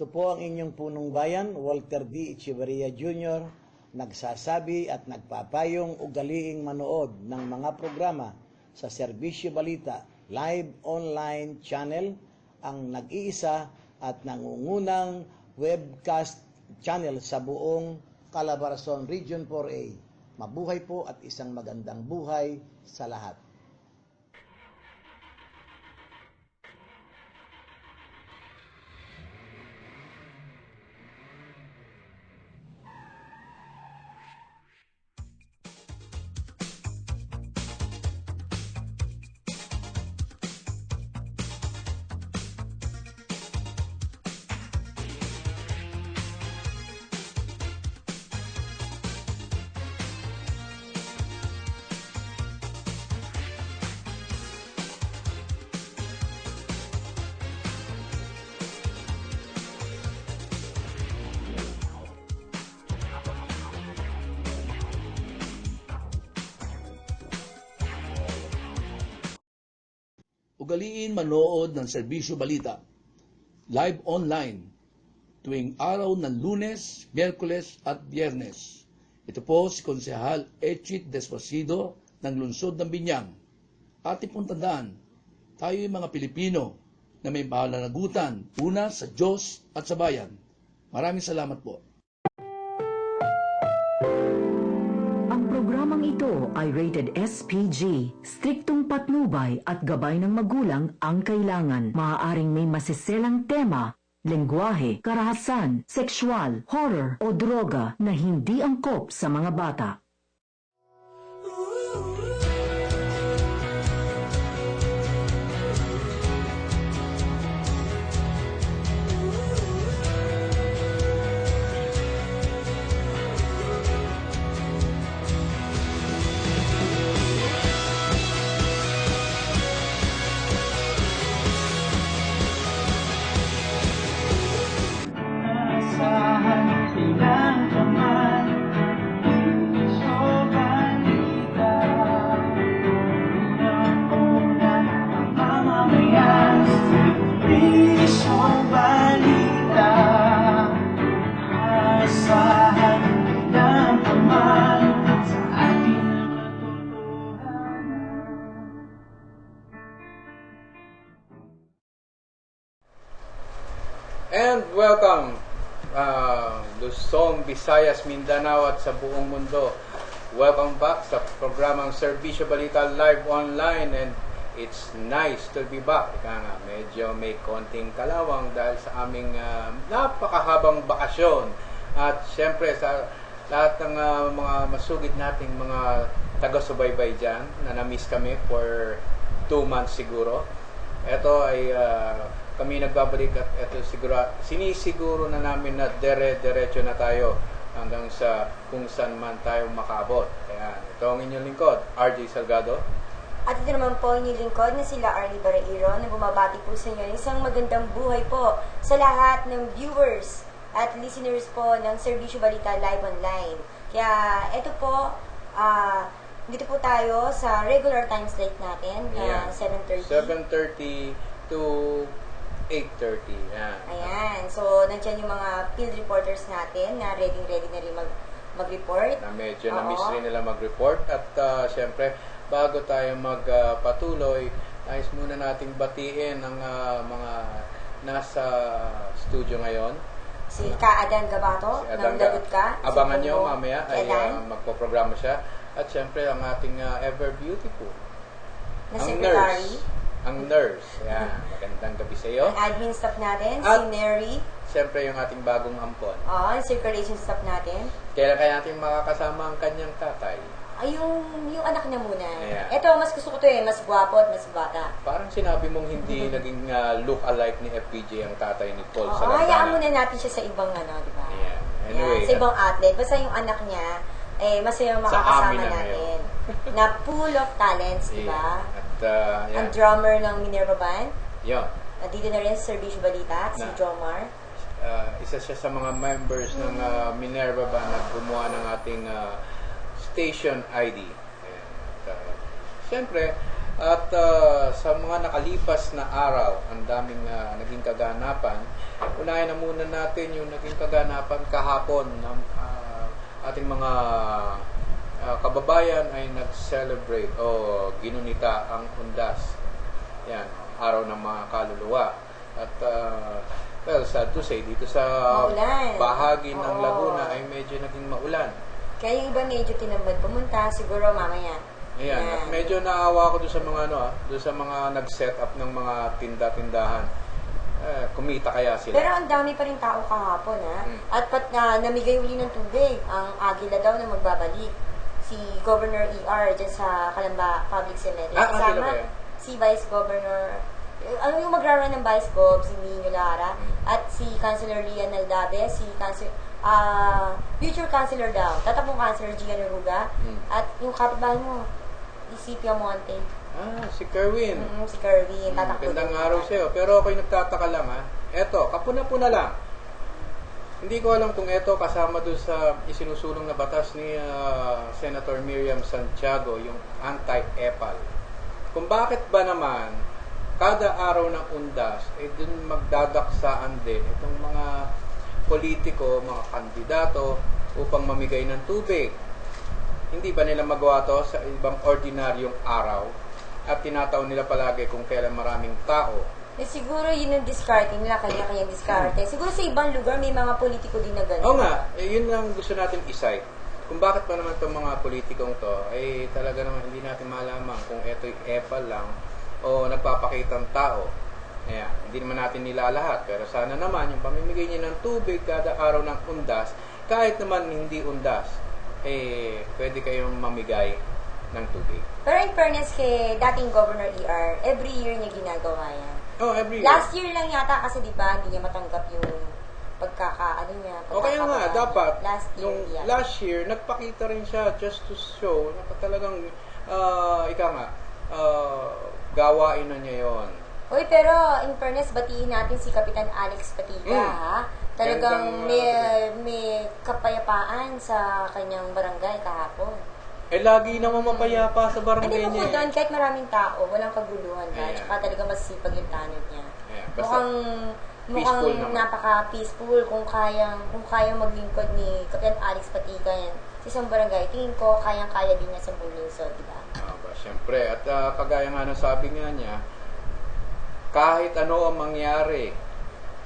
Ito po ang inyong punong bayan, Walter D. Echeverria Jr., nagsasabi at nagpapayong ugaliing manood ng mga programa sa Serbisyo Balita Live Online Channel, ang nag-iisa at nangungunang webcast channel sa buong Calabarzon Region 4A. Mabuhay po at isang magandang buhay sa lahat. Ugaliin manood ng Serbisyo Balita live online tuwing araw ng Lunes, Miyerkules at Biyernes. Ito po si Konsehal Echit Despasido ng Lungsod ng Binyang. Ating pong tandaan, tayo'y mga Pilipino na may pananagutan una sa Diyos at sa bayan. Maraming salamat po. Ang programang ito ay rated SPG. Striktong patnubay at gabay ng magulang ang kailangan. Maaaring may masiselang tema, lengguwahe, karahasan, sexual, horror o droga na hindi angkop sa mga bata. And welcome Luzon, Visayas, Mindanao at sa buong mundo. Welcome back sa programang Serbisyo Balita Live Online, and it's nice to be back. Medyo may konting kalawang dahil sa aming napakahabang bakasyon. At syempre sa lahat ng mga masugid nating mga taga-subaybay dyan na na-miss kami for 2 months siguro. Ito ay kami nagbabalik at ito sinisiguro na namin na diretso na tayo hanggang sa kung saan man tayo makaabot. Ayan, ito ang inyong lingkod, RJ Salgado. At ito naman po inyong lingkod na sila Arlie Barairo na bumabati po sa inyo. Isang magandang buhay po sa lahat ng viewers at listeners po ng Serbisyo Balita Live Online. Kaya ito po, dito po tayo sa regular time slate natin na 7:30. 7:30 to 8:30. Yan. Ayan. So, nandiyan yung mga field reporters natin na ready na rin mag-report. Na medyo na-miss rin nila mag-report. At syempre, bago tayo magpatuloy, nais muna nating batiin ang mga nasa studio ngayon. Si Ka Adan Gabato, ng Lagot Ka. Abangan nyo mamaya ay magpo-programa siya. At syempre, ang ating ever beautiful. Na secretary. Ang nurse. Yan. Magandang gabi sa iyo. Ang admin staff natin, at si Mary. Siyempre, yung ating bagong ampon. Oo, ang circulation staff natin. Kailan kaya natin makakasama ang kanyang tatay? Ay, yung anak niya muna. Ayan. Ito, mas gusto ko to mas gwapo at mas bata. Parang sinabi mong hindi naging look-alike ni FPJ ang tatay ni Paul Oo, Salazar. hayaan muna natin siya sa ibang di ba? Yeah. Anyway, sa ibang outlet. Basta yung anak niya, masaya makakasama natin. Na full of talents, di ba? At, ang drummer ng Minerva Band. Yun. Nandito na rin sa Serbisyo Balita, si Jomar. Isa siya sa mga members ng Minerva Band na gumawa ng ating station ID. Siyempre, At sa mga nakalipas na araw, ang daming naging kaganapan. Unahin na muna natin yung naging kaganapan kahapon ng ating mga kababayan ay nag-celebrate o ginunita ang Undas. Yan, araw ng mga kaluluwa. At well, sad to say, dito sa Maulan. bahagi ng Oo. Laguna ay medyo naging maulan. Kaya yung iba medyo tinamad pumunta, siguro mamaya. Ayan, at medyo naawa ko doon sa mga doon sa mga nag-set up ng mga tinda-tindahan. Kumita kaya sila. Pero ang dami pa rin tao kahapon, ha? At namigay uli ng tubig ang Agila daw na magbabalik. Si Governor E.R. dyan sa Calamba Public Cemetery. Agila ba yan? Si Vice Governor, yung magra-run ng Vice Gov, si Nino Lara, at si Councilor Lian Aldabe, si future Councilor daw, tatapong Councilor Gian Oruga, at yung kapitbahay mo, si Piamonte. Si Kerwin. Si Kerwin, tatakbo. Gandang araw sa'yo. Pero ako'y nagtataka lang Eto, kapuna-puna lang. Hindi ko alam kung eto kasama doon sa isinusulong na batas ni Senator Miriam Santiago, yung anti-EPAL. Kung bakit ba naman kada araw ng Undas ay dun magdadaksaan din itong mga politiko, mga kandidato upang mamigay ng tubig. Hindi ba nila magawa to sa ibang ordinaryong araw at tinataon nila palagi kung kailan maraming tao? Siguro yun yung discarding nila, kanya-kanyang diskarte. Siguro sa ibang lugar may mga politiko din na gano'n. Oo nga, yun lang gusto natin isay. Kung bakit pa naman itong mga politikong to, ay talaga naman hindi natin malaman kung ito'y EPAL lang o nagpapakitang tao. Ayan, hindi naman natin nila lahat. Pero sana naman, yung pamimigay niya ng tubig kada araw ng Undas, kahit naman hindi Undas, pwede kayong mamigay ng tubig. Pero in fairness kay dating Governor E.R., every year niya ginagawa yan. Every year. Last year lang yata kasi di ba hindi niya matanggap yung niya. Okay nga, dapat. Last Last year, year, nagpakita rin siya just to show na talagang, gawain na niya yon. Uy, pero in fairness, batiin natin si Kapitan Alex Patiga, ha? Talagang may kapayapaan sa kanyang barangay kahapon. Lagi naman mapayapa sa barangay Hindi niya. mo doon, kahit maraming tao, walang kaguluhan ba? Ayan. Tsaka talaga masipag yung tanod niya. Ayan, basta Mukhang peaceful naman. napaka-peaceful kung kayang maglingkod ni Kapitan Alex Patiga yan sa isang barangay. Tingin ko, kayang-kaya din niya sa buong lungsod, di ba? Siyempre. At kagaya nga ng sabi nga niya, kahit ano ang mangyari,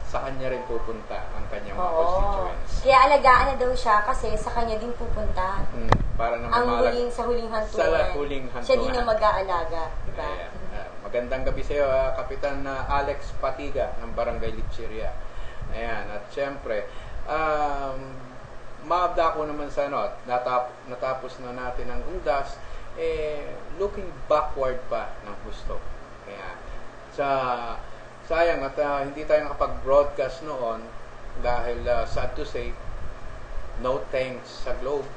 sa kanya rin pupunta ang kanyang mga constituents. Kaya alagaan na daw siya kasi sa kanya din pupunta. Para naman Sa huling hantungan. Sa huling hantungan. Siya din ang mag-aalaga, di ba? Magandang gabi sa iyo, Kapitan Alex Patiga ng Barangay Litcheria. Ayan, at siyempre, maabda ko naman sa natapos na natin ang Undas, looking backward pa ng gusto. Kaya, sayang at hindi tayo nakapag-broadcast noon dahil sad to say, no thanks sa Globe.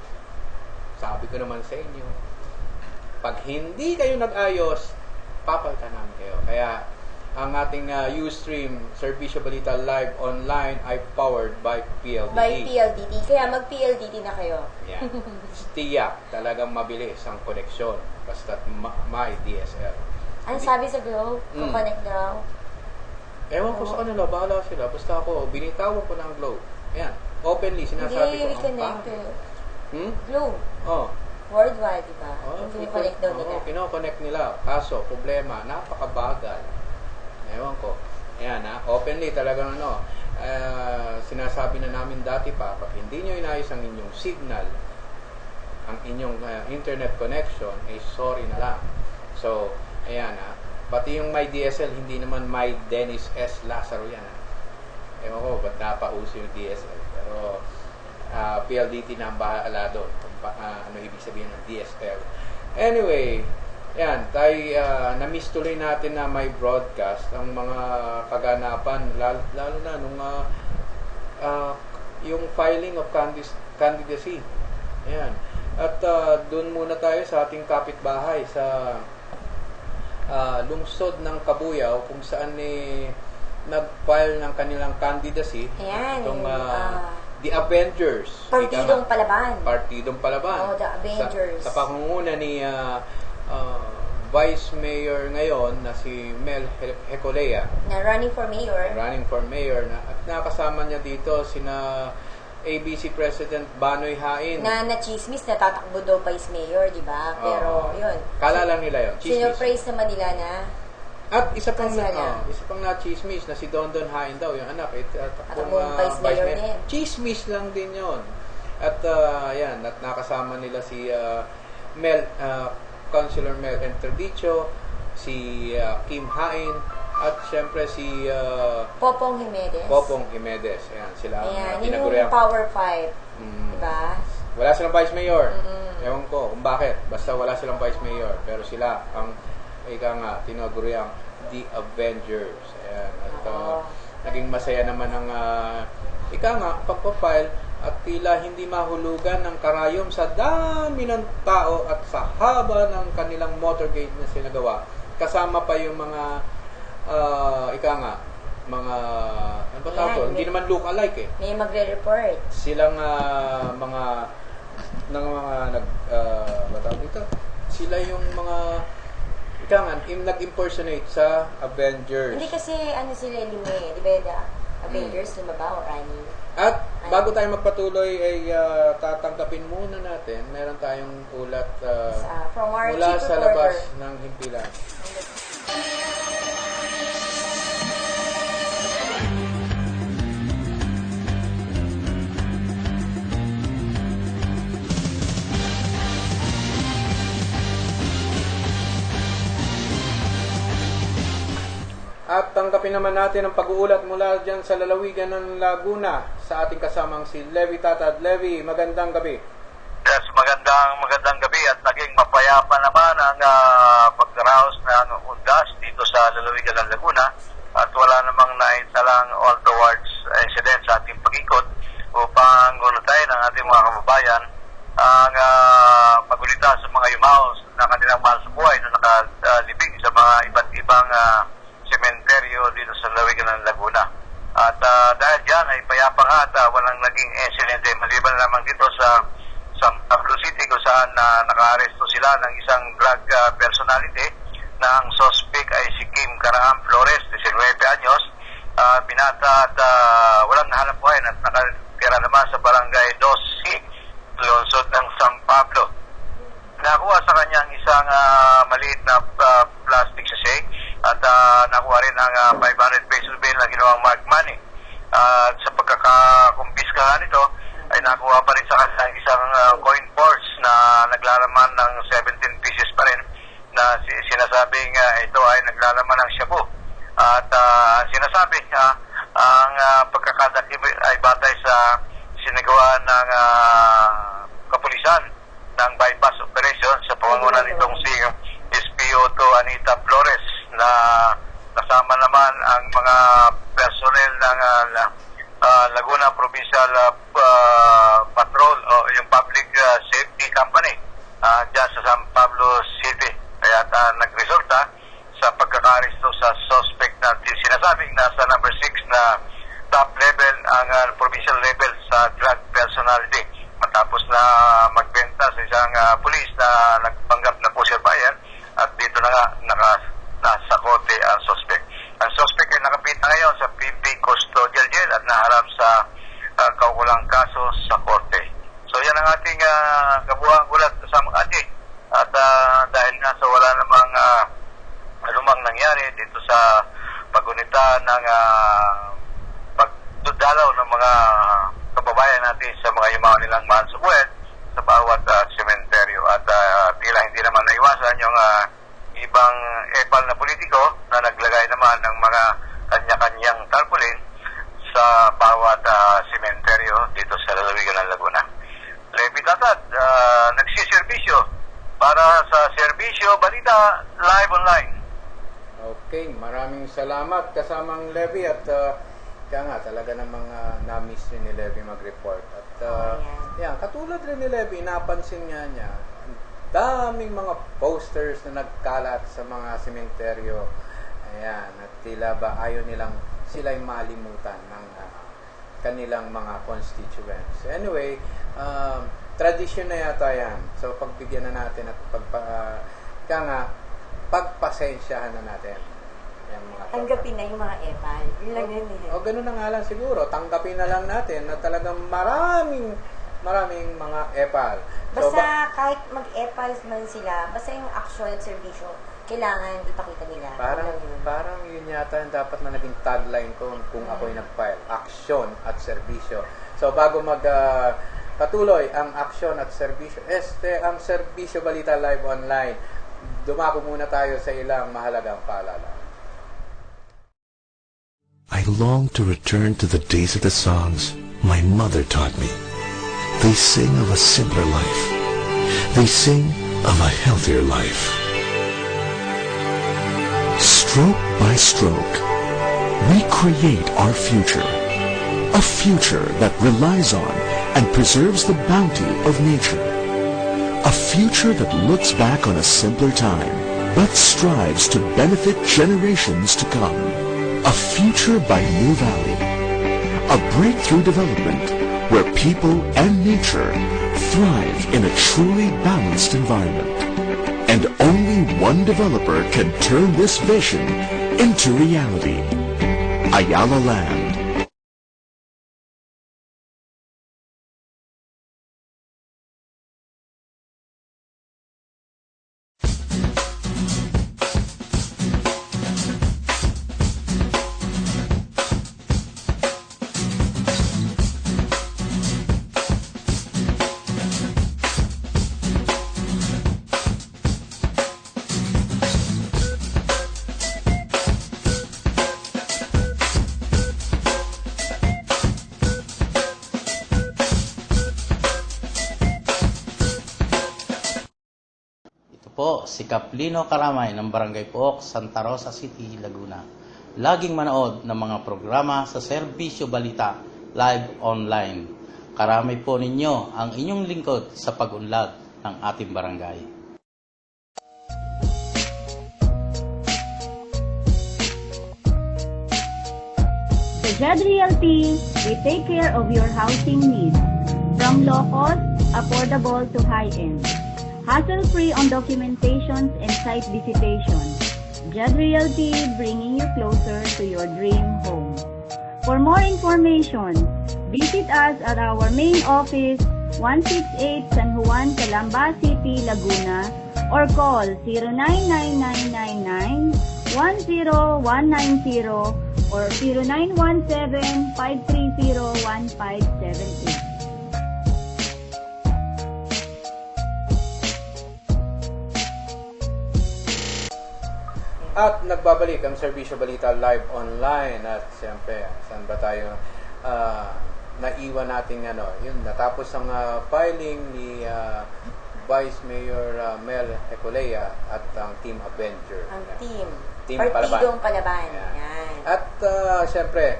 Sabi ko naman sa inyo, pag hindi kayo nag-ayos, papalitan namin kayo. Kaya, ang ating Ustream, Serbisyo Balita Live Online ay powered by PLDT. By PLDT. Kaya mag-PLDT na kayo. Yan. Tiyak, talagang mabilis ang koneksyon. Basta't may DSL. Ano sabi sa Globe? Connect daw. Ewan ko sa kanila, bahala sila. Basta ako, binitawan ko ng Globe. Ayan, openly, sinasabi ko. Hindi, reconnect. Globe. Worldwide, di ba? Kino-connect daw nila. Kino-connect nila. Kaso, problema, napakabagal. Ewan ko. Ayan, openly talagang sinasabi na namin dati pa, pag hindi nyo inayos ang inyong signal, ang inyong internet connection, sorry na lang. So, ayan, pati yung My DSL, hindi naman My Dennis S. Lazaro yan. Ewan ko, ba't napauso yung DSL? Pero, PLDT na ang bahala doon. Ano ibig sabihin ng DSL. Anyway, yan, tayo na-miss tuloy natin na may broadcast ang mga kaganapan, lalo na nung yung filing of candidacy. Ayan. At doon muna tayo sa ating kapitbahay sa lungsod ng Kabuyaw kung saan nag-file ng kanilang candidacy. Ayan. Itong The Avengers. Partidong Palaban. Partidong Palaban. The Avengers. Sa pangunguna ni Vice Mayor ngayon na si Mel Hecolea, Na running for mayor. running for mayor, at nakasama niya dito sina ABC President Banoy Hain. Na na-chismis na tatakbo daw vice mayor, di ba? Pero, yun. Kala lang nila yun. Chismis. Sinurprise naman nila na At isa pang Kansala. isa pang na-chismis na si Dondon Hain daw, yung anak, Takbong vice mayor din. Chismis lang din yon. At yan, at nakasama nila si Councilor Mel Enterdicho, si Kim Hain, at syempre si Popong Jimenez. Popong Jimenez. Ayan, sila ang Ayan, yun tinagurian. yung Power 5. Mm. Diba? Wala silang vice mayor. Ewan ko kung bakit. Basta wala silang vice mayor. Pero sila ang tinaguriang The Avengers. Ayan. At Oo. naging masaya naman ang pagpapile at tila hindi mahulugan ng karayom sa dami ng tao at sa haba ng kanilang motorcade na sinagawa. Kasama pa yung mga mga ano ba tawag? Ayan, Hindi naman look alike eh. May magre-report. Silang mga batawag dito. Sila yung mga nag-impersonate sa Avengers. Hindi kasi ano sila lima eh. Di ba Avengers, lima ba o anim? At bago tayo magpatuloy ay tatanggapin muna natin. Meron tayong ulat From our mula chief sa reporter. labas ng himpilan. At tanggapin naman natin ang pag-uulat mula dyan sa lalawigan ng Laguna sa ating kasamang si Levi Tatad. Levi, magandang gabi. Yes, magandang gabi at naging mapayapa naman ang pagdaraos ng undas dito sa lalawigan ng Laguna at wala namang naitalang all-towards incident sa ating pag-ikot upang gulutayin ang ating mga kababayan ang pagulita sa mga yumaos na kanilang mahal sa buhay na nakalibing sa mga iba't ibang sementeryo dito sa lalawigan ng Laguna. At dahil dyan ay payapa nga at walang naging incident maliban lamang dito sa Pablo City kung saan naka-aresto sila ng isang drug personality na ang suspect ay si Kim Caraam Flores, 19 anyos, binata at walang nahanap buhay at nakatira naman sa barangay 2C, lungsod ng San Pablo. Nakuha sa kanyang isang maliit na plastic sachet at nakuha rin ang 500 pesos bill na ginawang mark money. Sa pagkakakumpiskahan nito, ay nakuha pa rin sa kanya isang coin purse na naglalaman ng 17 pieces pa rin na sinasabing ito ay naglalaman ng shabu. At sinasabi ang pagkakadakip ay batay sa sinagawa ng kapulisan ng bypass operation sa pamumunan nitong si SPO2 Anita Flores na kasama naman ang mga personnel ng Laguna Provincial Patrol o yung Public Safety Company dyan sa San Pablo City. Kaya nagresulta sa pagkakaaristo sa suspect na sinasabing nasa number 6 na top level ang provincial level sa drug personality matapos na magbenta sa isang pulis na nagpanggap na pusher buyer at dito na nga nasa kote ang suspect. Ang suspect ay nakapita ngayon sa PP Custodial Jail at naharap sa kaukulang kaso sa korte. So yan ang ating kabuhang ulat sa mga at dahil nga sa wala namang anumang nangyari dito sa pagunita ng pagdudalaw ng mga kababayan natin sa mga yumaw nilang mahal sa buhay sa bawat sementeryo at tila hindi naman naiwasan yung ibang epal na politiko na naglagay naman ng mga kanya-kanyang tarpaulin sa bawat sementeryo dito sa lalawigan ng Laguna. Levi Tatad, nagsiservisyo para sa Serbisyo Balita Live Online. Okay, maraming salamat kasamang Levi at kaya nga talaga namang na-miss rin ni Levi mag-report. At yan, katulad rin ni Levi, napansin nga niya daming mga posters na nagkalat sa mga sementeryo. Ayan, at tila ba ayaw nilang sila'y malimutan ng kanilang mga constituents. Anyway, tradisyon na yata yan. So, pagbigyan na natin at pasensyahan na natin. Yung mga Tanggapin na yung mga epal. Yun lang yun eh. O ganun na nga lang siguro. Tanggapin na lang natin na talagang maraming mga epal. So, Basta kahit mag-epal man sila, basta yung aksyon at serbisyo, kailangan ipakita nila. parang, Yun lang yun. parang yun yata yung dapat na naging tagline ko kung ako'y nag-file. Aksyon at serbisyo. So bago patuloy ang aksyon at serbisyo, ang Serbisyo Balita Live Online, dumako muna tayo sa ilang mahalagang paalala. I long to return to the days of the songs my mother taught me. They sing of a simpler life. They sing of a healthier life. Stroke by stroke, we create our future. A future that relies on and preserves the bounty of nature. A future that looks back on a simpler time, but strives to benefit generations to come. A future by New Valley. A breakthrough development where people and nature thrive in a truly balanced environment. And only one developer can turn this vision into reality. Ayala Land. Po, si Kaplino Karamay ng Barangay Pook, Santa Rosa City, Laguna. Laging manood ng mga programa sa Serbisyo Balita Live Online. Karamay po ninyo ang inyong lingkod sa pag-unlad ng ating barangay. Sa Jed Realty, we take care of your housing needs. From low cost, affordable to high-end. Hassle-free on documentations and site visitations. Jed Realty, bringing you closer to your dream home. For more information, visit us at our main office, 168 San Juan, Calamba City, Laguna, or call 099999-10190 or 0917-530-1578. At nagbabalik ang Serbisyo Balita Live Online at siyempre, saan ba tayo naiwan nating yun, natapos ang filing ni Vice Mayor Mel Hecolea at ang Team Avenger. Ang team. Partidong Palaban. Yan. Yan. At siyempre,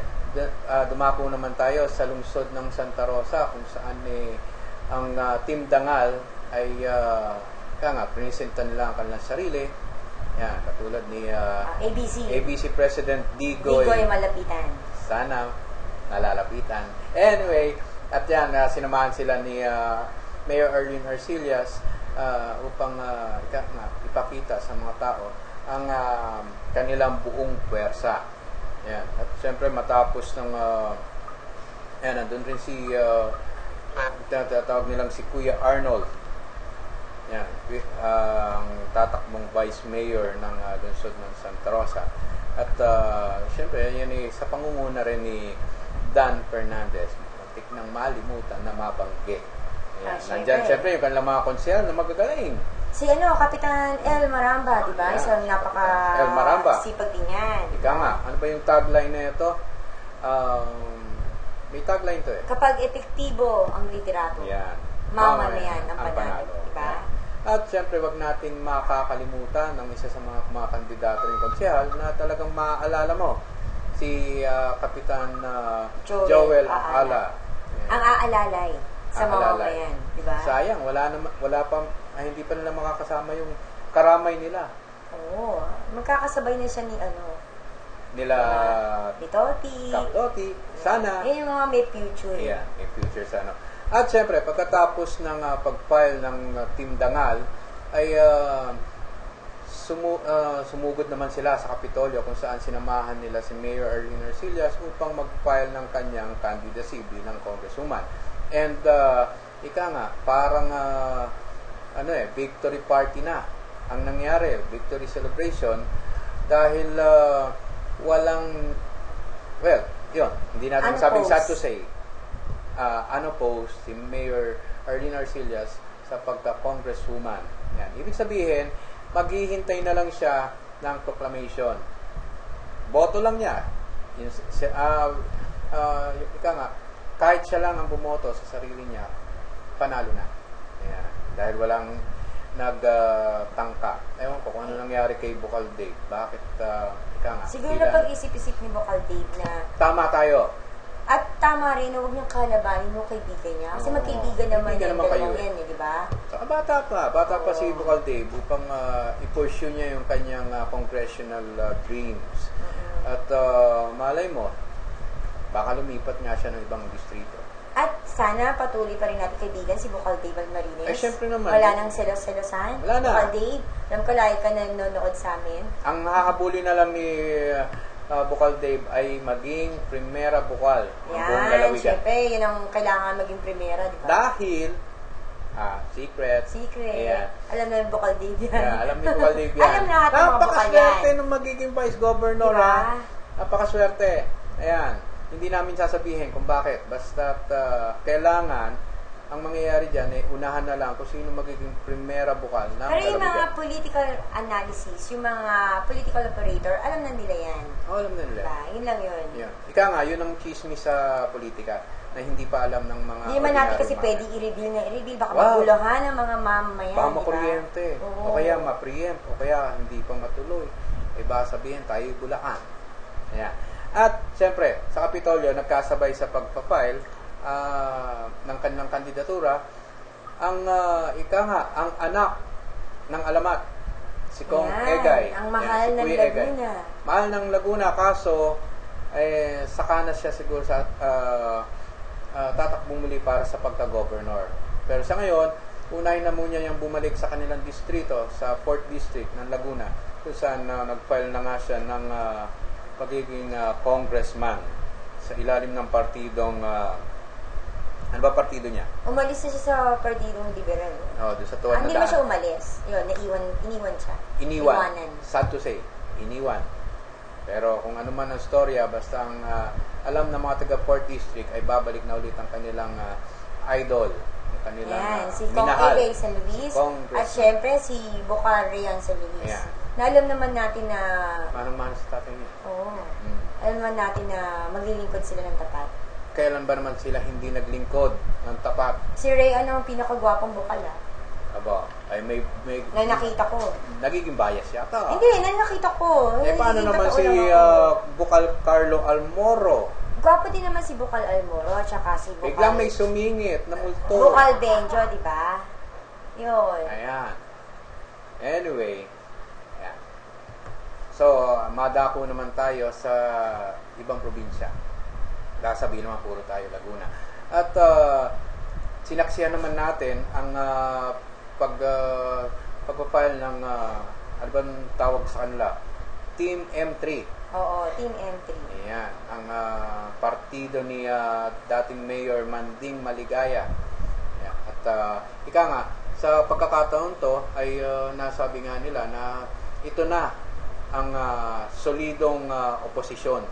dumako naman tayo sa lungsod ng Santa Rosa kung saan ang Team Dangal ay presenta nila ang kanilang sarili. Yan, katulad ni ABC President Digoy Malapitan. Sana nalalapitan. Anyway, at yan, sinamahan sila ni Mayor Erwin Arcillas upang ipakita sa mga tao ang kanilang buong puwersa. Yan. At siyempre matapos ng nandun rin si tatawag nilang si Kuya Arnold. Yan, ang tatakbong Vice Mayor ng lungsod ng Santa Rosa. At siyempre, yan sa pangunguna rin ni Dan Fernandez, muntik nang malimutan na mabanggit. Nandyan siyempre yung kanilang mga konsehal na magagaling. Si Kapitan El Maramba, di ba? Isang El Maramba. sipag din yan. Ika nga, ano ba yung tagline na ito? May tagline to Kapag epektibo ang liderato, mamamayan ang panalo. Diba? At siyempre, wag nating makakalimutan ng isa sa mga kandidato ng konsehal na talagang maaalala mo, si Kapitan Joel Ala. Ang aalalay sa mamamayan, di ba? Sayang, hindi pa nila makakasama yung karamay nila. Oo, magkakasabay na siya ni Kap Toti, sana. Yan yung mga may future. Yeah, may future sana. At siyempre, pagkatapos ng pag-file ng Team Dangal, ay sumugod naman sila sa Kapitolyo kung saan sinamahan nila si Mayor Arlene Arcillas upang mag-file ng kanyang candidacy bilang congresswoman. And ika nga, parang victory party na ang nangyari, victory celebration, dahil walang, well, yun, hindi natin masabing sad to say, unopposed si Mayor Arlene Arcillas sa pagka-congresswoman. Yan. Ibig sabihin, maghihintay na lang siya ng proclamation. Boto lang niya. Ika nga, kahit siya lang ang bumoto sa sarili niya, panalo na. Yan. Dahil walang nagtangka. Ewan ko kung ano nangyari kay Bukal Dave. Bakit, ika nga. Siguro na pag-isip-isip ni Bukal Dave na tama tayo. at tama rin na huwag niyang kalabanin yung kaibigan niya. Kasi magkaibigan naman yung dalawang yan, di ba? Saka bata pa si Bukal Dave upang i-pursue niya yung kanyang congressional dreams. At malay mo, baka lumipat nga siya ng ibang distrito. At sana patuloy pa rin natin kaibigan si Bukal Dave Almarines. Syempre naman. Wala nang selos-selosan. Wala na. Bukal Dave, alam ko lagi ka na nanonood sa amin. Ang nakakabuli na lang ni Bukal Dave ay maging primera bukal ng buong Yan, lalawigan. syempre, yun ang kailangan maging primera, di ba? Dahil, secret. Ayan. Alam na yung Bukal Dave yan. Yeah, alam ni Bukal Dave yan. Alam lahat ng mga bukal yan. Napakaswerte nung magiging vice governor, Diba? Napakaswerte. Ayan. Hindi namin sasabihin kung bakit. Basta't kailangan, ang mangyayari dyan, unahan na lang kung sino magiging primera bukal ng Pero yung lalawigan. mga political analysis, yung mga political operator, alam na nila yan. Alam na nila. Diba? Yun lang yun. Yan. Ika nga, yun ang chismis sa politika na hindi pa alam ng mga Hindi naman natin kasi ordinary pwede mga. i-reveal na i-reveal. Baka Wow. maguluhan ng mga mamamayan. Baka diba? makuryente. Oo. O kaya ma-preempt. O kaya hindi pa matuloy. Baka sabihin tayo bulaan. Ayan. At, siyempre, sa Kapitolyo, nagkasabay sa pagpapile ng kanilang kandidatura, ang ang anak ng alamat, si Kong Yan, Egay. ang mahal Yan, si ng Kuya Egay. Laguna. Mahal ng Laguna, kaso, saka na siya siguro sa tatakbong muli para sa pagka-governor. Pero sa ngayon, unahin na muna niyang bumalik sa kanilang distrito, sa 4th District ng Laguna, kung saan nag-file na nga siya ng pagiging congressman sa ilalim ng partidong ano ba partido niya? Umalis na siya sa Partidong Liberal. Doon sa Tuwan Hindi na naman siya Daan. umalis. Yun, iniwan siya. Iniwan. Sad to say, iniwan. Pero kung ano man ang storya, basta ang alam ng mga taga 4th District ay babalik na ulit ang kanilang idol, ang kanilang Yan, si Kong minahal. Egay San Luis. Si At syempre, si Bukari ang San Luis. Ayan. Na alam naman natin na... Manang-mana sa tatay niya. Oo. Alam naman natin na maglilingkod sila ng tapat. Kailan ba naman sila hindi naglingkod ng tapat? Si Ray, ano ang pinakagwapong bukal, Aba, ay may na nakita ko. nagiging bias yata. Hindi, na nakita ko. Paano Nagiging naman totoo si lang ako. Bukal Carlo Almoro? Gwapo din naman si Bukal Almoro, tsaka si Bukal... Biglang may sumingit na multo. Bukal Benjo, di ba? Yun. Ayan. Anyway, ayan. So, madako naman tayo sa ibang probinsya. Sabihin naman puro tayo Laguna. At sinaksihan naman natin ang pagpapile ng ano bang tawag sa kanila? Team M3. Oo, Team M3. Ayan, ang partido ni dating Mayor Manding Maligaya. Ayan. At ika nga, sa pagkakataon to ay nasabi nga nila na ito na ang solidong oposisyon.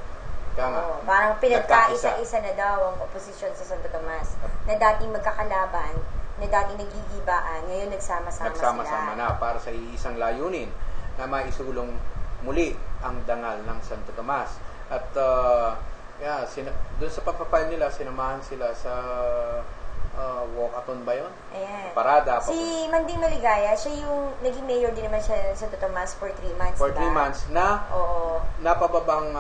Ika nga, Oo, parang pinagkaisa-isa na daw ang oposisyon sa Santo Tomas. Na dating magkakalaban, na dating nagigibaan, ngayon nagsama-sama sila. na para sa iisang layunin na maisulong muli ang dangal ng Santo Tomas. At doon sa pagpapile nila, sinamahan sila sa walkathon ba yun? Ayan. Parada. Si Manding Maligaya, siya yung naging mayor din naman siya sa Santo Tomas for 3 months, For diba? 3 months na Oo. napababang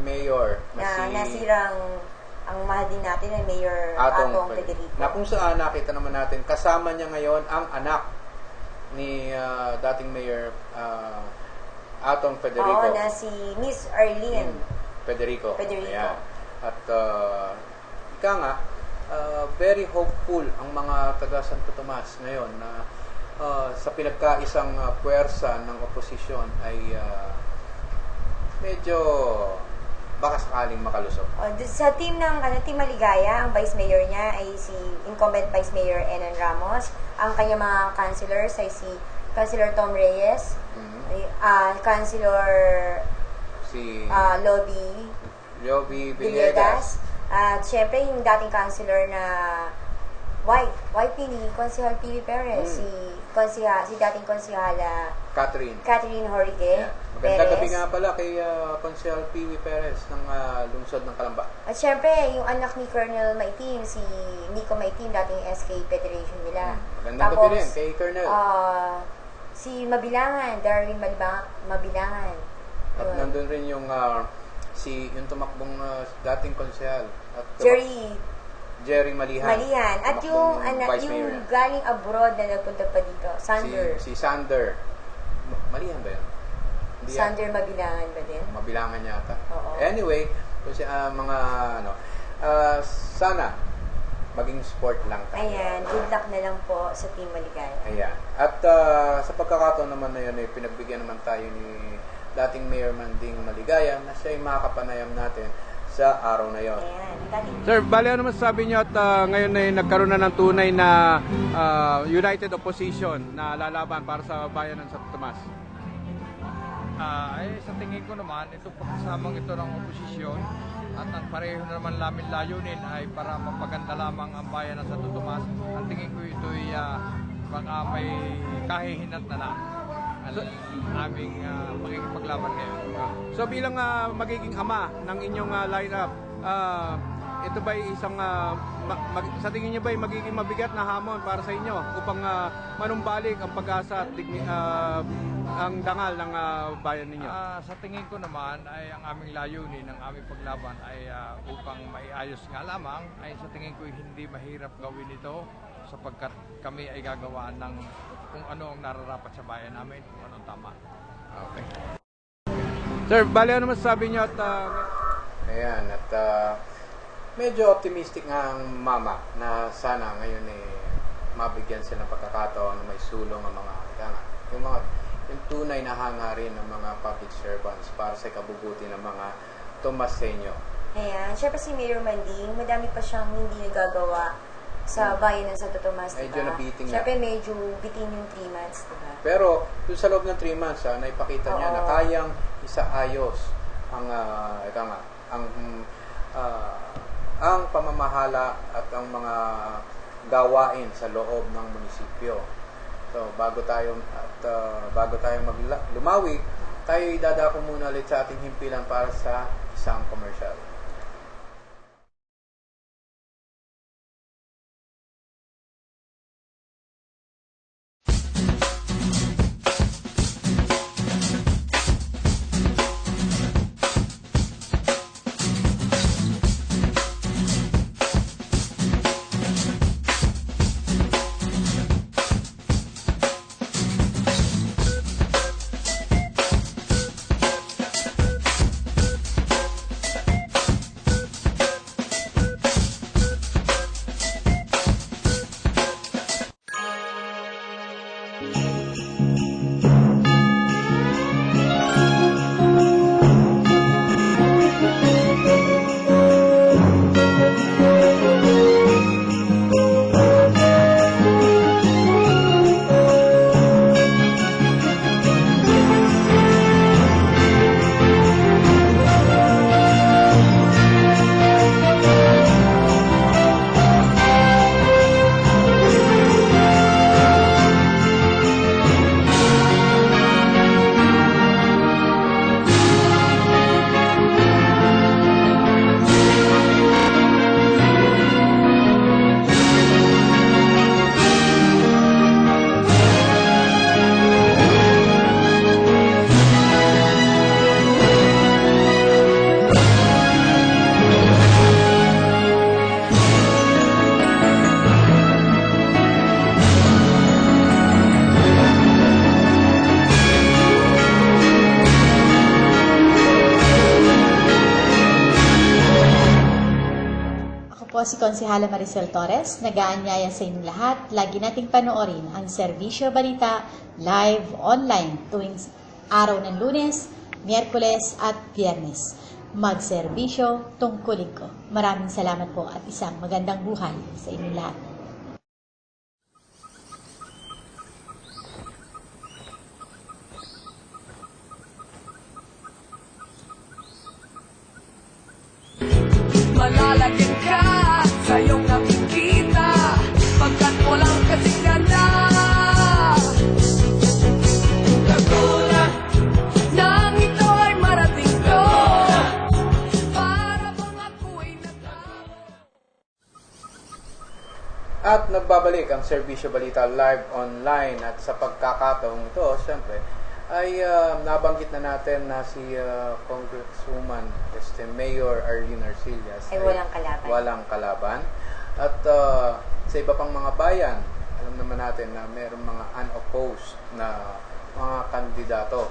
mayor Na nasirang ang mahal din natin ay Mayor Atong Federico. Na kung saan nakita naman natin, kasama niya ngayon ang anak ni dating Mayor Atong Federico. Oo, na si Miss Arlene. Federico. Federico. Ayan. At ika nga, very hopeful ang mga taga Santo Tomas ngayon na sa pinagkaisang puwersa ng oposisyon ay medyo baka sakaling makalusot. Sa team ng Team Maligaya, ang vice mayor niya ay si incumbent vice mayor Enan Ramos. Ang kanyang mga councilors ay si Councilor Tom Reyes, Councilor Si Lobby Villegas, Villegas, at syempre yung dating councilor na wife ni Konsehal P.V. Perez, si dating konsehala Catherine Jorge Yeah. Magandang gabi Perez. nga pala kay Konsehal P.V. Perez ng lungsod ng Calamba. At syempre, yung anak ni Colonel Maitim, si Nico Maitim, dating SK Federation nila. Magandang gabi rin kay Colonel. Si Mabilangan, Darwin Mabilangan. At Yun. nandun rin yung yung tumakbong dating konsehal at Jerry Malihan. At yung Vice Mayor yung yan. galing abroad na nagpunta pa dito, Sander. Si Sander. Malihan ba yan? Hindi yan. Sander Mabilangan ba din? Mabilangan yata. Oo. Anyway, kasi sana maging sport lang tayo. Ayan, good luck na lang po sa Team Maligaya. Ayan. At sa pagkakataon naman na yun, pinagbigyan naman tayo ni dating Mayor Manding Maligaya na siya ay makakapanayam natin sa araw na yon. Ayan, dating Sir, bali ano masasabi niyo at ngayon ay nagkaroon na ng tunay na united opposition na lalaban para sa bayan ng Santo Tomas? Sa tingin ko naman, itong pagkasamang ito ng oposisyon at ang pareho naman namin layunin ay para mapaganda lamang ang bayan ng Santo Tomas. Ang tingin ko ito ay baka may kahihinat na ang aming makikipaglaban ngayon. So bilang magiging ama ng inyong lineup, ito ba isang sa tingin niyo ba magiging mabigat na hamon para sa inyo upang manumbalik ang pag-asa at ang dangal ng bayan ninyo? Sa tingin ko naman ay ang aming layunin, ang aming paglaban ay upang maiayos nga lamang, ay sa tingin ko hindi mahirap gawin ito sapagkat kami ay gagawaan ng kung ano ang nararapat sa bayan namin, kung anong tama. Okay. Sir, bali ano masasabi niyo at Ayan. At medyo optimistic nga ang mama na sana ngayon mabigyan sila ng pagkakataon na may sulong ang mga yung tunay na hangarin ng mga public servants para sa kabubuti ng mga Tomaseño. Ayan, syempre si Mayor Manding, madami pa siyang hindi nagagawa sa bayan ng Santo Tomas, Medyo diba? nabiting na. Syempre medyo bitin yung 3 months, diba? Pero dun sa loob ng 3 months, naipakita niya Oo. na kayang isaayos ang pamamahala at ang mga gawain sa loob ng munisipyo. So, bago tayo lumawi, tayo idadako muna ulit sa ating himpilan para sa isang commercial. po si Konsehala Maricel Torres, nag-aanyaya sa inyong lahat. Lagi nating panoorin ang Serbisyo Balita live online tuwing araw ng Lunes, Miyerkules at Biyernes. Magserbisyo tungkulin ko. Maraming salamat po at isang magandang buhay sa inyong lahat. Malalagyan ka sa iyong nakikita pagkat walang kasing ganda. Katulad nang ito ay marating ko para bang ako'y nagkaroon. At nagbabalik ang Serbisyo Balita live online at sa pagkakataong ito, siyempre, ay nabanggit na natin na si Congresswoman Mayor Arlene Arcillas Ay walang kalaban. Walang kalaban. At sa iba pang mga bayan, alam naman natin na mayroong mga unopposed na mga kandidato.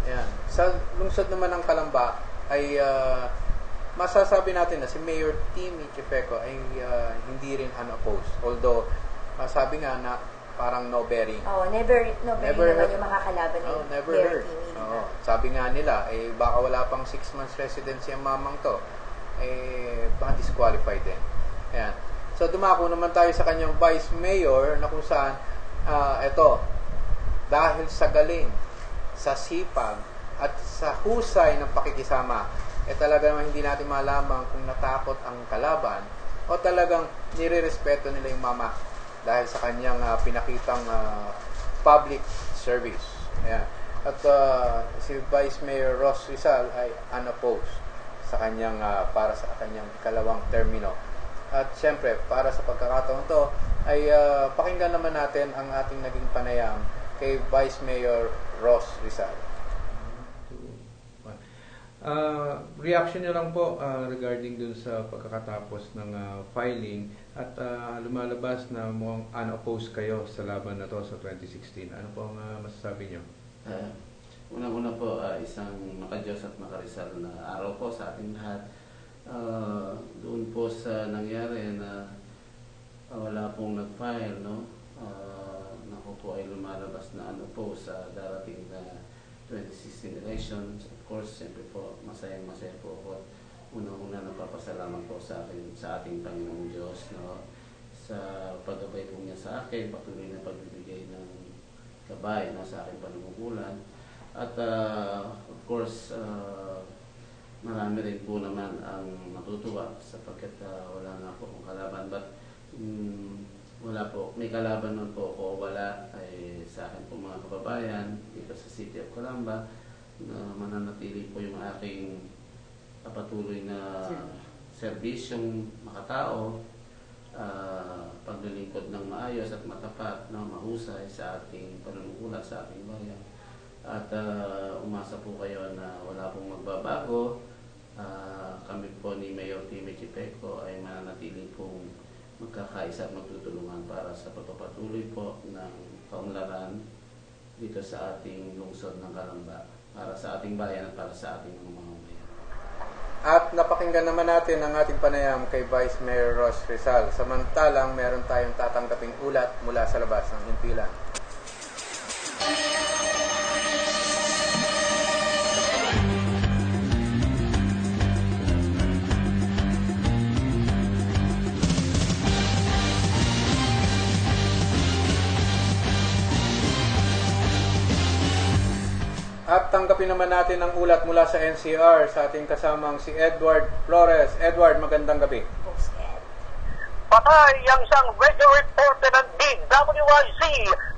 Ayan. Sa lungsod naman ng Calamba ay masasabi natin na si Mayor Timmy Chipeco ay hindi rin unopposed. Although, sabi nga na parang no bearing. Oh, never naman yung makakalaban ng never Mayor heard. Timmy. Sabi nga nila, baka wala pang 6 months residency ang mamang to. Baka disqualified din. Ayan. So, dumako naman tayo sa kanyang vice mayor na kung saan, dahil sa galing, sa sipag, at sa husay ng pakikisama, talaga naman hindi natin malaman kung natakot ang kalaban o talagang nire-respeto nila yung mama dahil sa kanyang pinakitang public service. Ayan. At si Vice Mayor Ross Rizal ay unopposed sa kanyang para sa kanyang ikalawang termino. At siyempre, para sa pagkakataon to, ay pakinggan naman natin ang ating naging panayam kay Vice Mayor Ross Rizal. Reaction nyo lang po regarding dun sa pagkakatapos ng filing at lumalabas na mukhang unopposed kayo sa laban na to sa 2016. Ano po ang masasabi nyo? Una-una po, isang makadiyos at makarisal na araw po sa ating lahat. Doon po sa nangyari na wala pong nag-file, no? Naku po ay lumalabas na unopposed sa darating na 2016 elections. Of course, siyempre po, masayang-masaya po ako. Unang-una napapasalamat po sa ating Panginoong Diyos, no? Sa paggabay po niya sa akin, patuloy na pagbibigay ng gabay, no, sa aking panunungkulan. At of course, marami rin po naman ang natutuwa sapagkat wala nga po akong kalaban. But wala po, may kalaban man po o wala ay sa akin po mga kababayan dito sa City of Calamba na mananatili po yung aking patuloy na serbisyong makatao, paglilingkod ng maayos at matapat, no, mahusay sa ating panunungkulan sa ating bayan. At umasa po kayo na wala pong magbabago. Kami po ni Mayor Timmy Chipeco ay mananatili pong magkakaisa at magtutulungan para sa pagpapatuloy po ng kaunlaran dito sa ating lungsod ng Calamba, para sa ating bayan at para sa ating mga mamamayan. At napakinggan naman natin ang ating panayam kay Vice Mayor Ross Rizal. Samantalang meron tayong tatanggaping ulat mula sa labas ng himpilan. At tanggapin naman natin ang ulat mula sa NCR sa ating kasamang si Edward Flores. Edward, magandang gabi. Patay ang isang radio reporter ng DWIC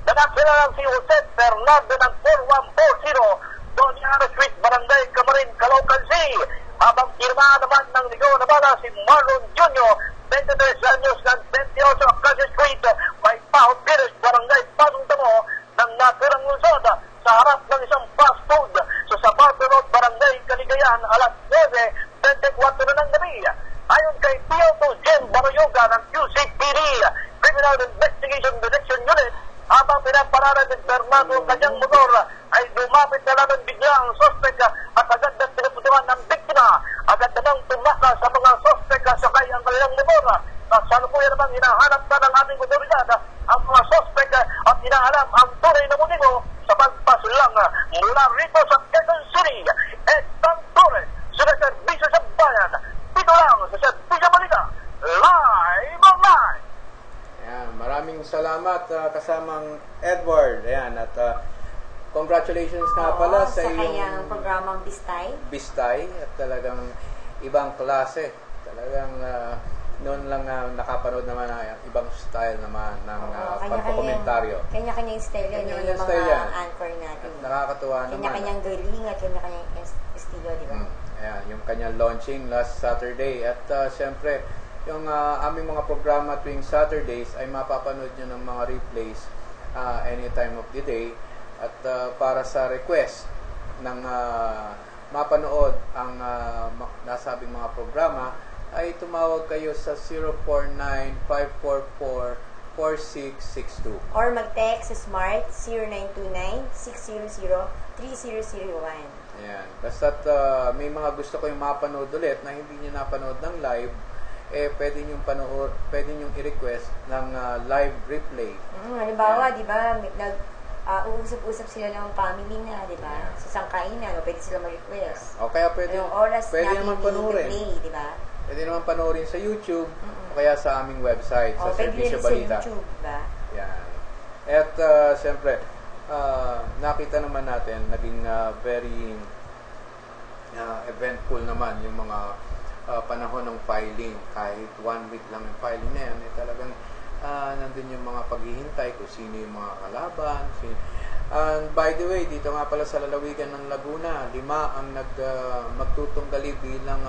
na nakilalang si Jose Fernando ng 4140 Doniano Street, Barangay Camarin, Caloocan City. Habang pirma naman ng Ligaw na bala si Marlon Jr., 23 anyos ng 28 Acacia Street, may Pahod Pires, Barangay Patungtamo ng natirang lungsod sa harap ng isang fast food sa Sabato Road, Barangay Caligayan, alas 9:24 na ng gabi. Ayon kay PO2 Jen Baroyoga ng QCPD, Criminal Investigation Direction Unit, habang pinaparada ni Bernardo ang kanyang motor, ay lumapit na lang bigla ang sospek at agad na pinaputuhan ng biktima. Agad namang tumaka sa mga sospek sakay ang kanilang motor. hinahanap na ng ating otoridad ang mga sospek at hinahanap ang tunay na motibo sa pagpasulang mula rito sa Quezon City. Edson Torres, sa Serbisyo sa Bayan. Dito lang sa Serbisyo Balita, live online. Ayan, maraming salamat kasamang Edward. Ayan, at congratulations nga pala sa iyong kanyang programang Bistay at talagang ibang klase. Talagang noon lang nakapanood naman ng ibang style naman ng pagkomentaryo. Kanya-kanyang style yan, Kanya-kanyang yung style mga yan. anchor natin. At nakakatuwa naman. Kanya-kanyang galing at kanya-kanyang estilo, di ba? Ayan, yung kanyang launching last Saturday. At siyempre, yung aming mga programa tuwing Saturdays ay mapapanood nyo ng mga replays any time of the day. At para sa request ng mapanood ang nasabing mga programa, ay tumawag kayo sa 049-544-4662. Or mag-text sa Smart 0929-600-3001. Ayan. Basta't may mga gusto kayong mapanood ulit na hindi nyo napanood ng live, pwede nyong i-request ng live replay. Halimbawa, di ba, uusap-usap sila ng family na, di ba? Sa sangkainan, o pwede sila mag-request. O kaya pwede naman panoorin. Di ba? Pwede naman panoorin sa YouTube o kaya sa aming website, sa Serbisyo Balita. Pwede sa YouTube, ba? Yan. At siyempre, nakita naman natin, naging very eventful naman yung mga panahon ng filing. Kahit 1 week lang yung filing na yan, talagang nandun yung mga paghihintay kung sino yung mga kalaban. And by the way, dito nga pala sa lalawigan ng Laguna, 5 ang magtutunggali bilang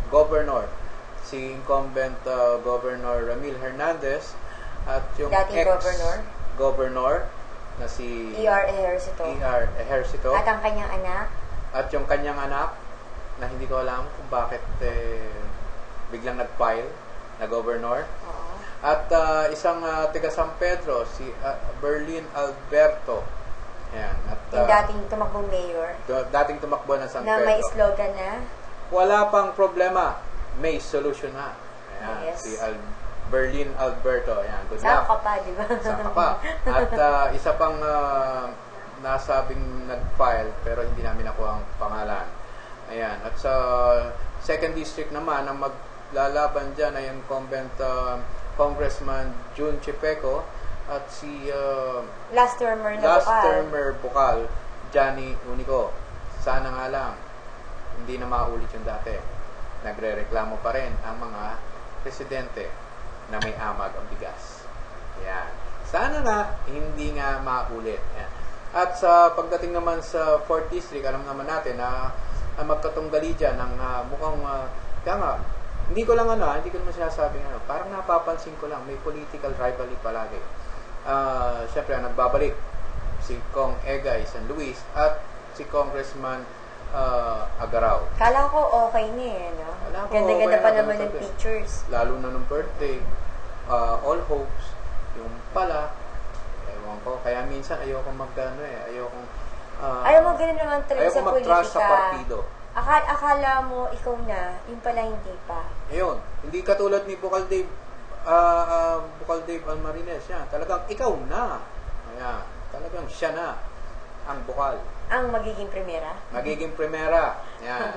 governor. Si incumbent Governor Ramil Hernandez at yung dating governor na si E.R. Ejercito. At ang kanyang anak. At yung kanyang anak na hindi ko alam kung bakit biglang nag-file na governor. At isang taga San Pedro, si Berlin Alberto. Ayan. At, yung dating tumakbong mayor. Dating tumakbo ng San na Pedro. Na may slogan na, wala pang problema, may solution na. Ayan, yes. Si Berlin Alberto. Ayan, good luck. Saan ka pa, di ba? Saan ka pa. At isa pang nasabing nag-file, pero hindi namin nakuha ang pangalan. Ayan. At sa 2nd District naman, ang maglalaban dyan ay incumbent Congressman June Chepeco at si last termer Bukal, Johnny Unico. Sana nga lang hindi na maulit yung dati. Nagre-reklamo pa rin ang mga presidente na may amag ang bigas. Yan. Sana nga hindi nga maulit. Yan. At sa pagdating naman sa 4th District, alam naman natin na magkatunggali dyan ng mukhang kaya nga, hindi ko naman sinasabing parang napapansin ko lang, may political rivalry palagi. Siyempre, nagbabalik si Kong Egay San Luis at si Congressman Agaraw. Kala ko okay na no? Ganda-ganda pa naman ng pictures. Lalo na nung birthday, all hopes, yung pala, ewan ko, kaya minsan ayoko ayaw mo ganun naman talaga sa politika. Mag-trust sa partido. Akala mo ikaw na, yung pala hindi pa. Ayun, hindi katulad ni Bukal Dave Almarines, yan. Talagang ikaw na. Ayan, talagang siya na ang Bukal. Ang magiging primera? Magiging primera. Yan.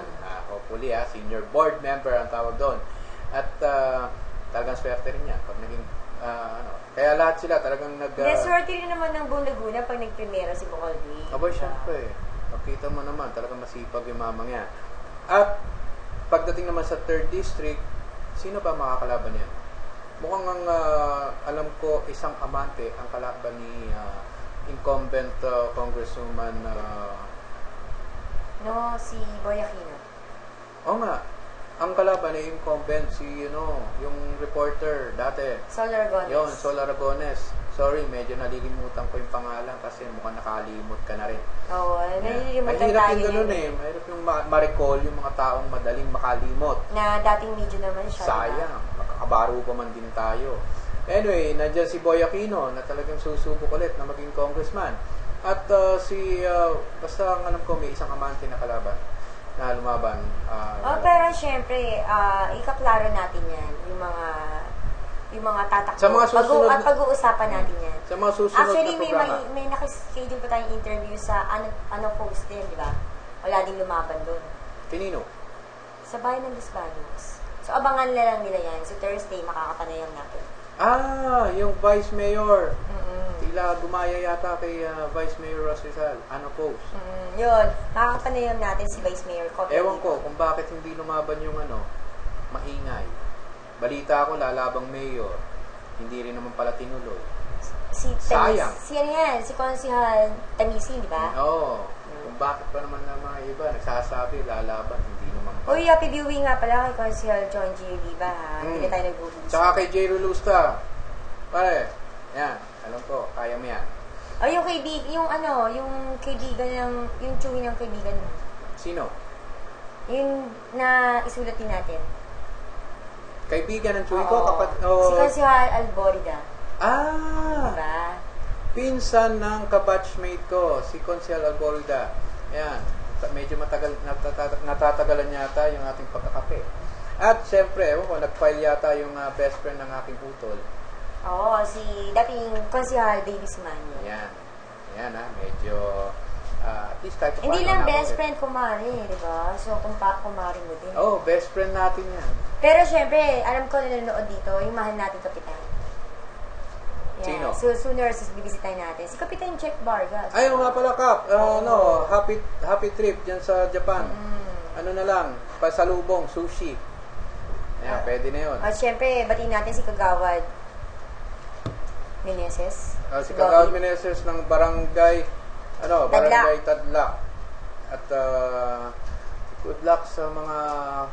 Hopefully, senior board member ang tawag doon. At talagang swerte rin yan. Pag naging, kaya lahat sila talagang swerte rin naman ng buong Laguna pag nagprimera si Bukal D. Abay, syempre. Makita mo naman, talagang masipag yung mamang yan. At pagdating naman sa 3rd District, sino ba makakalaban yan? Mukhang alam ko, isang amante ang kalaban ni incumbent Congresswoman si Boy Aquino. Oo nga. Ang kalaban ay incumbent si yung reporter dati. Sol Aragones. Yun, Sol Aragones. Sorry, medyo nalilimutan ko yung pangalan kasi mukhang nakalimot ka na rin. Oo, nalilimutan tayo. Mahirap yung gano'n Mahirap yung ma-recall yung mga taong madaling makalimot. Na dating medyo naman siya. Sayang. Makakabaro pa man din tayo. Anyway, nandiyan si Boy Aquino na talagang susubok ulit na maging congressman. At basta ang alam ko, may isang amante na kalaban na lumaban. Pero syempre, ikaklaro natin yan. Yung mga yung mga tatakbo. Sa mga susunod At pag-uusapan natin yan. Sa mga susunod Actually, na programa. may nakaschedule pa tayong interview sa ano post din, di ba? Wala din lumaban doon. Pinino? Sa bayan ng Los Baños. So, abangan na lang nila yan. So, Thursday, makakapanayam natin. Yung Vice Mayor. Tila gumaya yata kay Vice Mayor Ross Rizal. Ano post? Yun, makakapanayam natin si Vice Mayor Cote. Ewan ko kung bakit hindi lumaban yung maingay. Balita ko, lalabang mayor. Hindi rin naman pala tinuloy. Sayang. Si Konsihal Tamisin, di ba? Oo. Kung bakit pa naman ng mga iba, nagsasabi, lalaban, hindi naman pala. Uy, happy viewing nga pala kay Konsihal John G. Oliva, ha? Hindi na tayo nag-uusap. Tsaka kay J. Rulusta. Pare, yan. Alam ko, kaya mo yan. Yung kaibigan yung chewin ng kaibigan mo. Sino? Yung na isulat din natin. Kaibigan ng chewin ko? Si Konsihal Alborida. Diba? Pinsan ng kabatchmate ko, si Consel Alborida. Yan. Medyo natatagalan yata yung ating pagkakape. At siyempre, nag-file yata yung best friend ng aking utol. Si dating Konsihal Davis Manyo. Yan. Yan medyo at least kahit hindi lang best friend, kumari, di ba? So, kumari mo din. Best friend natin yan. Pero syempre, alam ko na nanonood dito, yung mahal natin kapitan. Sino? So, sooner, bibisitahin natin. Si Kapitan Jack Vargas. Ayaw nga pala, Kap. Happy trip dyan sa Japan. Ano na lang, pasalubong, sushi. Ayan, pwede na yun. At syempre, batiin natin si Kagawad Meneses. Si Kagawad Meneses ng Barangay Tadlak. At good luck sa mga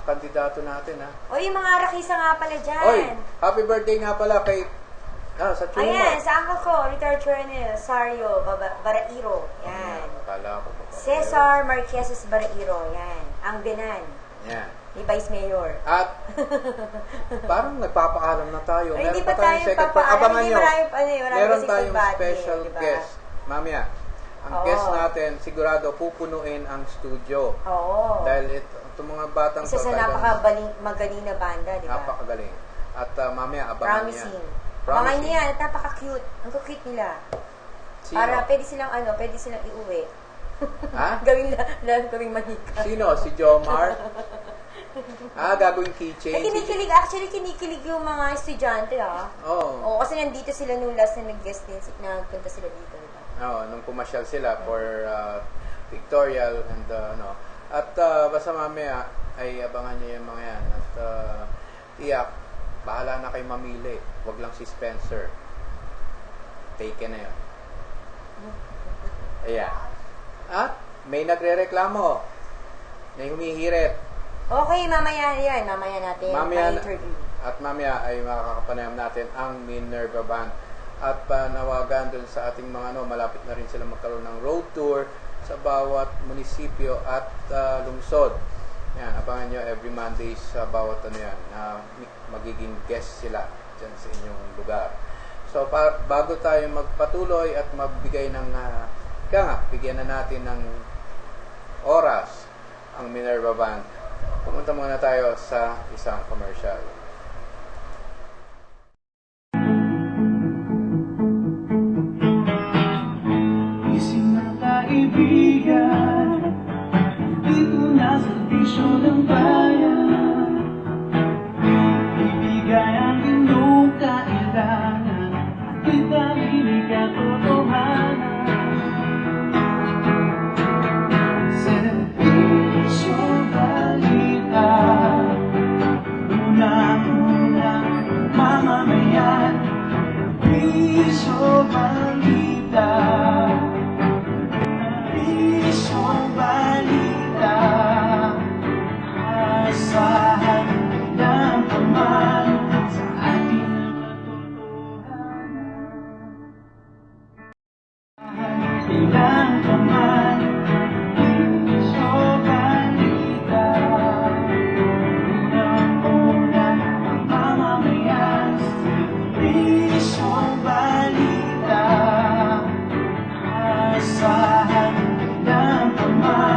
kandidato natin, ha. Yung mga rakisa nga pala dyan. Happy birthday nga pala kay sa Chuma. Ayan, sa uncle ko, retired Colonel Sario Barairo. Yan. Akala ko. Cesar Marqueses Barairo. Yan. Ang binan. Yan. Ni Vice Mayor. At parang nagpapaalam na tayo. Hindi pa tayo papaalam. Abangan nyo. Meron tayong special guest. Mamaya, ang guest natin, sigurado pupunuin ang studio. Dahil itong mga batang isa sa napakagaling na banda, di ba? Napakagaling. At mamaya, abangan niya. Abangan niya yan. At napaka-cute. Ang cute nila. Sino? Para pwede silang iuwi. Ha? Gawing manika. Sino? Si Jomar? Gagawing keychain. Kinikilig yung mga estudyante, ha? Oo, kasi nandito sila nung last na nag-guest din, nagpunta sila dito, diba? Nung pumasyal sila for pictorial and At basta mamaya ay abangan niyo yung mga yan. At tiyak, bahala na kayo mamili. Huwag lang si Spencer. Taken na yun. Ayan. At may nagre-reklamo. May humihirit. Okay, mamaya yan. Mamaya natin interview. At mamaya ay makakapanayam natin ang Minerva Band. At panawagan dun sa ating mga malapit na rin sila magkaroon ng road tour sa bawat munisipyo at lungsod. Yan, abangan nyo every Monday sa bawat na magiging guest sila dyan sa inyong lugar. So, bago tayo magpatuloy at magbigay ng bigyan na natin ng oras ang Minerva Band. Pumunta muna tayo sa isang commercial. Ising na kaibigan, dito na sa bisyo ng bayan. Ibigay ang inyong kailangan, at italinig at totohanan. Servisyo balita, unang-unang mamamayan. Servisyo balita, servisyo balita, asahan ng paman sa ating katotohanan. Ilang paman, servisyo balita, unang-unang mamamayan. Servisyo balita, asahan ng paman.